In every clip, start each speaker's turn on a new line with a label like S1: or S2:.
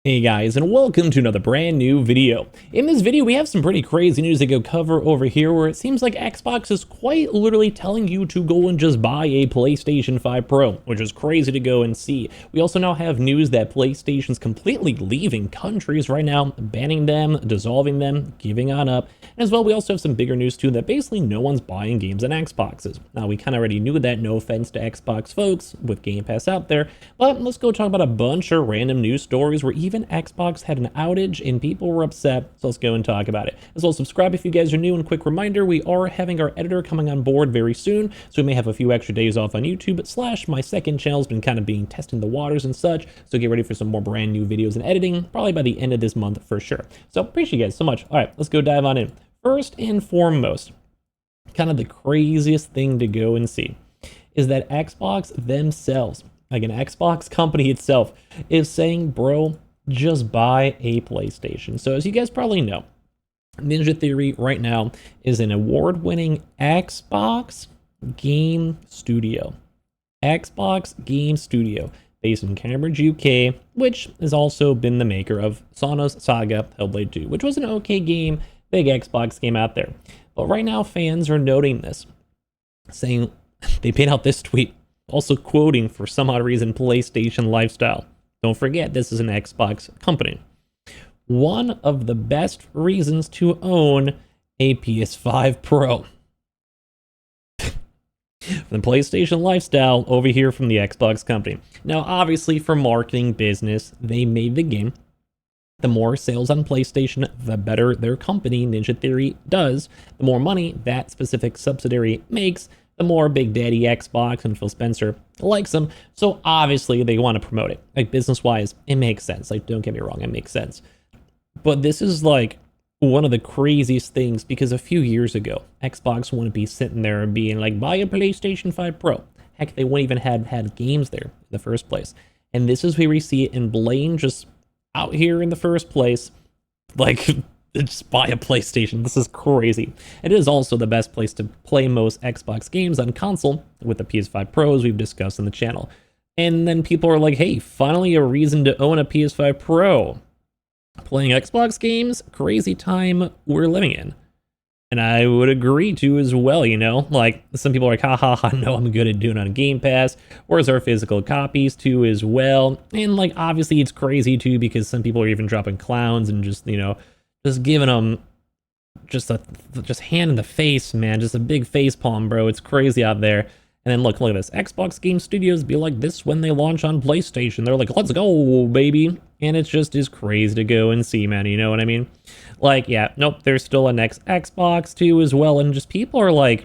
S1: Hey guys, and welcome to another brand new video. In this video, we have some pretty crazy news to go cover over here where it seems like Xbox is quite literally telling you to go and just buy a PlayStation 5 Pro, which is crazy to go and see. We also now have news that PlayStation's completely leaving countries right now, banning them, dissolving them, giving on up. And as well, we also have some bigger news too that basically no one's buying games on Xboxes. Now, we kind of already knew that, no offense to Xbox folks with Game Pass out there, but let's go talk about a bunch of random news stories where even Xbox had an outage and people were upset, so let's go and talk about it. As well, subscribe if you guys are new, and quick reminder, we are having our editor coming on board very soon, so we may have a few extra days off on YouTube, / my second channel's been kind of being testing the waters and such, so get ready for some more brand new videos and editing, probably by the end of this month for sure. So appreciate you guys so much. All right, let's go dive on in. First and foremost, kind of the craziest thing to go and see is that Xbox themselves, like an Xbox company itself, is saying, bro, just buy a PlayStation. So as you guys probably know, Ninja Theory right now is an award-winning Xbox game studio. Xbox game studio based in Cambridge, UK, which has also been the maker of Sonos Saga Hellblade 2, which was an okay game, big Xbox game out there. But right now fans are noting this, saying they paid out this tweet, also quoting for some odd reason PlayStation lifestyle. Don't forget, this is an Xbox company. One of the best reasons to own a PS5 Pro. The PlayStation lifestyle over here from the Xbox company. Now, obviously, for marketing business, they made the game. The more sales on PlayStation, the better their company, Ninja Theory, does. The more money that specific subsidiary makes, the more Big Daddy Xbox and Phil Spencer likes them. So obviously they want to promote it. Like business-wise, it makes sense. Like, don't get me wrong, it makes sense. But this is like one of the craziest things because a few years ago, Xbox wouldn't be sitting there and being like, buy a PlayStation 5 Pro. Heck, they wouldn't even have had games there in the first place. And this is where we see it in Blaine just out here in the first place. Like, just buy a PlayStation. This is crazy. It is also the best place to play most Xbox games on console with the PS5 Pros we've discussed on the channel. And then people are like, hey, finally a reason to own a PS5 Pro. Playing Xbox games, crazy time we're living in. And I would agree to as well, you know? Like, some people are like, ha, no, I'm good at doing it on Game Pass. Where's our physical copies too as well? And like, obviously it's crazy too because some people are even dropping clowns and just, you know, just giving them just hand in the face, man. Just a big face palm, bro. It's crazy out there. And then look at this. Xbox Game Studios be like this when they launch on PlayStation. They're like, let's go, baby. And it's just is crazy to go and see, man. You know what I mean? Like, yeah, nope, there's still a next Xbox too as well. And just people are like,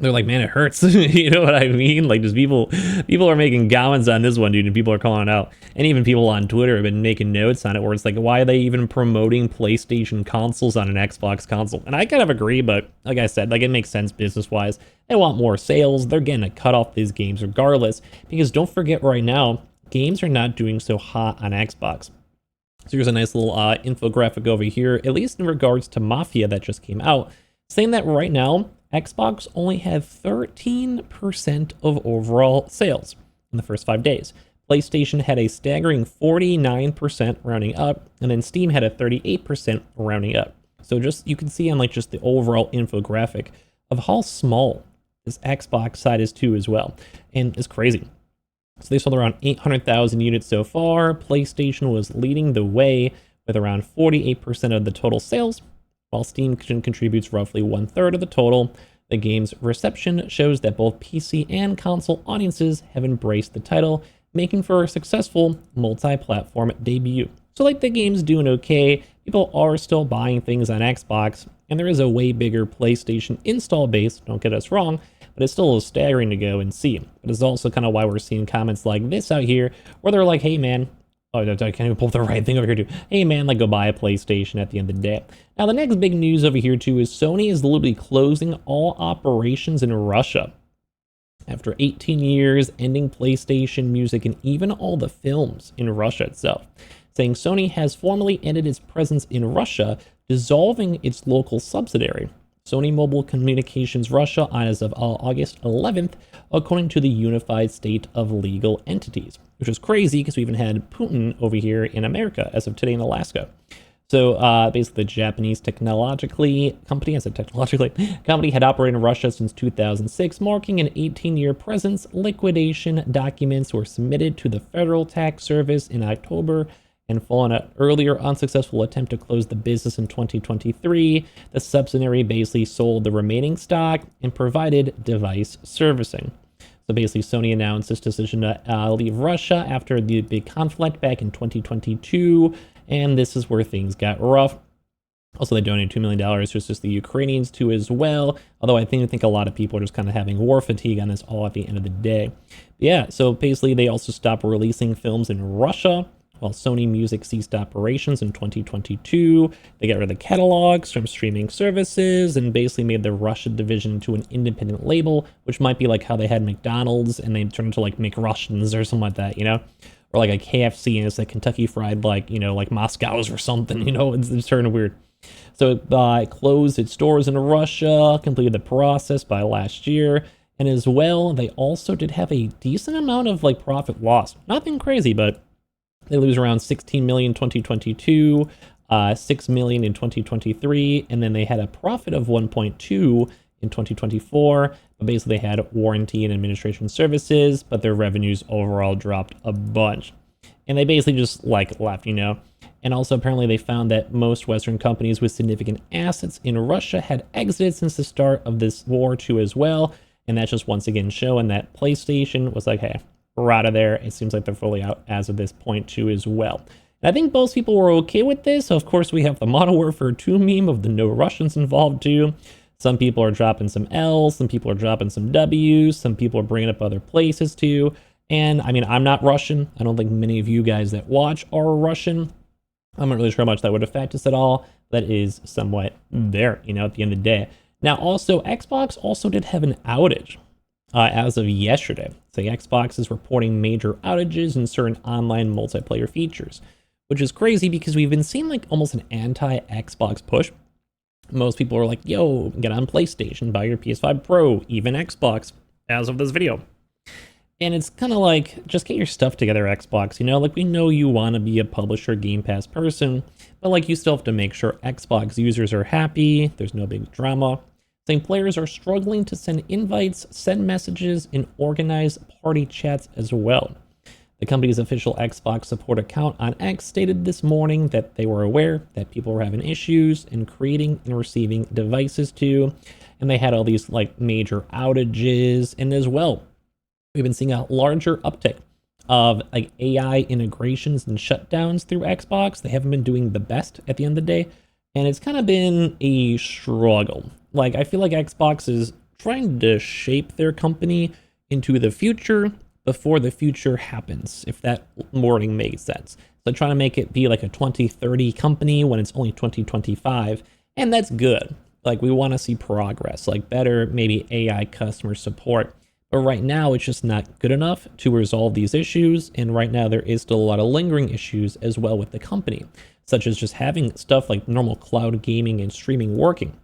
S1: they're like, man, it hurts. You know what I mean? Like, just people are making comments on this one, dude, and people are calling it out. And even people on Twitter have been making notes on it where it's like, why are they even promoting PlayStation consoles on an Xbox console? And I kind of agree, but like I said, like, it makes sense business-wise. They want more sales. They're getting to cut off these games regardless. Because don't forget right now, games are not doing so hot on Xbox. So here's a nice little infographic over here, at least in regards to Mafia that just came out, saying that right now, Xbox only had 13% of overall sales in the first 5 days. PlayStation had a staggering 49% rounding up, and then Steam had a 38% rounding up. So just, you can see on like just the overall infographic of how small this Xbox side is too as well. And it's crazy. So they sold around 800,000 units so far. PlayStation was leading the way with around 48% of the total sales, while Steam contributes roughly 1/3 of the total. The game's reception shows that both PC and console audiences have embraced the title, making for a successful multi-platform debut. So like, the game's doing okay, people are still buying things on Xbox, and there is a way bigger PlayStation install base, don't get us wrong, but it's still staggering to go and see. But it's also kind of why we're seeing comments like this out here, where they're like, hey man, oh, I can't even pull up the right thing over here too. Hey man, like, go buy a PlayStation at the end of the day. Now, the next big news over here too is Sony is literally closing all operations in Russia. After 18 years, ending PlayStation music and even all the films in Russia itself. Saying Sony has formally ended its presence in Russia, dissolving its local subsidiary. Sony Mobile Communications Russia as of August 11th, according to the Unified State of Legal Entities, which is crazy because we even had Putin over here in America as of today in Alaska. So basically, the Japanese technologically company, I said technologically, company had operated in Russia since 2006, marking an 18-year presence. Liquidation documents were submitted to the Federal Tax Service in October, and following an earlier unsuccessful attempt to close the business in 2023, the subsidiary basically sold the remaining stock and provided device servicing. So basically, Sony announced this decision to leave Russia after the big conflict back in 2022, and this is where things got rough. Also, they donated $2 million to assist the Ukrainians too as well, although I think a lot of people are just kind of having war fatigue on this all at the end of the day. Yeah, so basically, they also stopped releasing films in Russia, while Sony Music ceased operations in 2022. They got rid of the catalogs from streaming services and basically made the Russia division into an independent label, which might be like how they had McDonald's and they turned into like McRussians or something like that, you know? Or like a KFC and it's like Kentucky Fried, like, you know, like Moscow's or something, you know? It's turning weird. So it closed its stores in Russia, completed the process by last year. And as well, they also did have a decent amount of like profit loss. Nothing crazy, but they lose around 16 million in 2022, 6 million in 2023, and then they had a profit of 1.2 in 2024. But basically, they had warranty and administration services, but their revenues overall dropped a bunch. And they basically just like left, you know. And also, apparently, they found that most Western companies with significant assets in Russia had exited since the start of this war too as well. And that's just once again showing that PlayStation was like, hey, we're out of there. It seems like they're fully out as of this point too as well. And I think most people were okay with this. So of course, we have the Modern Warfare 2 meme of the no Russians involved too. Some people are dropping some L's, some people are dropping some W's, some people are bringing up other places too. And I mean, I'm not Russian. I don't think many of you guys that watch are Russian. I'm not really sure how much that would affect us at all. That is somewhat there, you know, at the end of the day. Now, also, Xbox also did have an outage as of yesterday. So Xbox is reporting major outages in certain online multiplayer features, which is crazy because we've been seeing like almost an anti-Xbox push. Most people are like, yo, get on PlayStation, buy your PS5 Pro, even Xbox, as of this video. And it's kind of like, just get your stuff together, Xbox, you know? Like, we know you want to be a publisher Game Pass person, but like, you still have to make sure Xbox users are happy, there's no big drama. Saying players are struggling to send invites, send messages, and organize party chats as well. The company's official Xbox support account on X stated this morning that they were aware that people were having issues in creating and receiving devices too, and they had all these like major outages. And as well, we've been seeing a larger uptick of like AI integrations and shutdowns through Xbox. They haven't been doing the best at the end of the day, and it's kind of been a struggle. Like, I feel like Xbox is trying to shape their company into the future before the future happens, if that wording makes sense. So trying to make it be like a 2030 company when it's only 2025, and that's good. Like, we want to see progress, like better maybe AI customer support. But right now, it's just not good enough to resolve these issues, and right now there is still a lot of lingering issues as well with the company, such as just having stuff like normal cloud gaming and streaming working,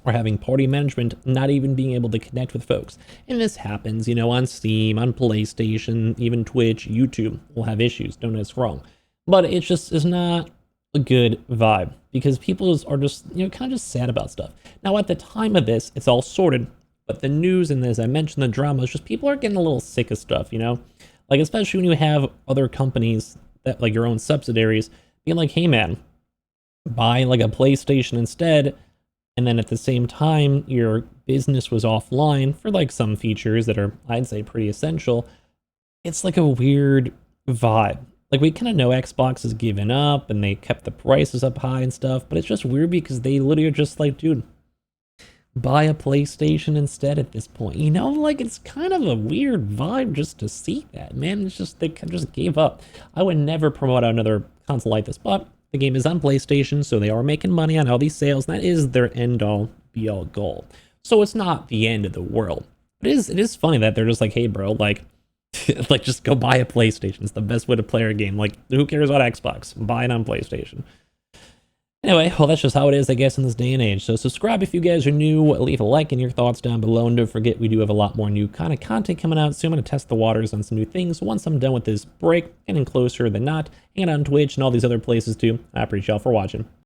S1: or having party management not even being able to connect with folks. And this happens, you know, on Steam, on PlayStation, even Twitch, YouTube will have issues, don't get us wrong. But it just is not a good vibe because people are just, you know, kind of just sad about stuff. Now, at the time of this, it's all sorted, but the news and as I mentioned, the drama is just people are getting a little sick of stuff, you know? Like, especially when you have other companies that, like your own subsidiaries, being like, hey man, buy like a PlayStation instead. And then at the same time, your business was offline for like some features that are, I'd say, pretty essential. It's like a weird vibe. Like, we kind of know Xbox has given up and they kept the prices up high and stuff, but it's just weird because they literally are just like, dude, buy a PlayStation instead at this point. You know, like, it's kind of a weird vibe just to see that, man. It's just, they just gave up. I would never promote another console like this, but the game is on PlayStation, so they are making money on all these sales. And that is their end-all, be-all goal. So it's not the end of the world. But it is funny that they're just like, hey, bro, like, like, just go buy a PlayStation. It's the best way to play our game. Like, who cares about Xbox? Buy it on PlayStation. Anyway, well, that's just how it is, I guess, in this day and age. So subscribe if you guys are new, leave a like and your thoughts down below, and don't forget we do have a lot more new kind of content coming out, so I'm going to test the waters on some new things once I'm done with this break, getting closer than not, and on Twitch and all these other places too. I appreciate y'all for watching.